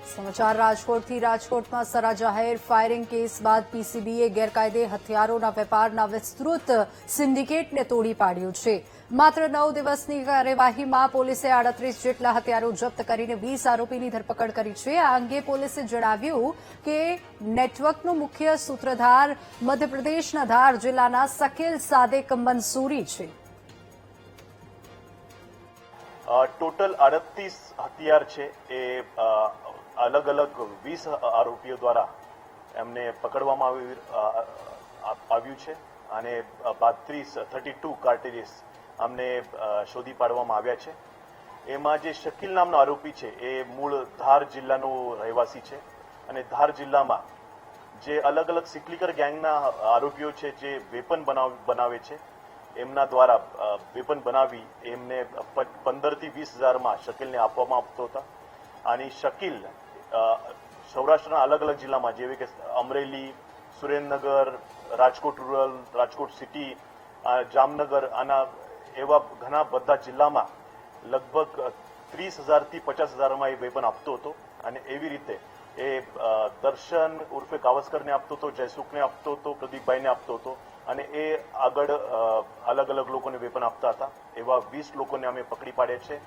સમાચાર રાજકોટથી રાજકોટમાં સરા જાહેર ફાયરિંગ કેસ બાદ પીસીબીએ ગેરકાયદે હથિયારોના વેપારના વિસ્તૃત સિન્ડિકેટને તોડી પાડ્યું છે। માત્ર 9 દિવસની કાર્યવાહીમાં પોલીસે 38 જેટલા હથિયારો જપ્ત કરીને 20 આરોપીની ધરપકડ કરી છે। આ અંગે પોલીસે જણાવ્યું કે નેટવર્કનો મુખ્ય સૂત્રધાર મધ્યપ્રદેશના ધાર જિલ્લાના શકીલ સાદેક મંસૂરી છે। ટોટલ 38 હથિયાર છે એ અલગ અલગ 20 આરોપીઓ દ્વારા એમને પકડવામાં આવ્યું છે અને 32 કાર્ટેરીસ અમને શોધી પાડવામાં આવ્યા છે। એમાં જે શકીલ નામનો આરોપી છે એ મૂળ ધાર જિલ્લાનો રહેવાસી છે અને ધાર જિલ્લામાં જે અલગ અલગ સિકલીકર ગેંગના આરોપીઓ છે જે વેપન બનાવે છે એમના દ્વારા વેપન બનાવી એમને 15 થી 20 હજારમાં શકીલને આપવામાં આવતો હતા। અને શકીલ સૌરાષ્ટ્રના અલગ અલગ જિલ્લામાં જેવી કે અમરેલી, સુરેન્દ્રનગર, રાજકોટ રૂરલ, રાજકોટ સિટી, જામનગર આના એવા ઘણા બધા જિલ્લામાં લગભગ 30,000 થી 50,000માં એ વેપન આપતો હતો અને એવી રીતે એ દર્શન ઉર્ફે કાવસ્કરને આપતો હતો, જયસુખને આપતો હતો, પ્રદીપભાઈને આપતો હતો અને એ આગળ અલગ અલગ લોકોને વેપન આપતા હતા। એવા 20 લોકોને અમે પકડી પાડ્યા છે।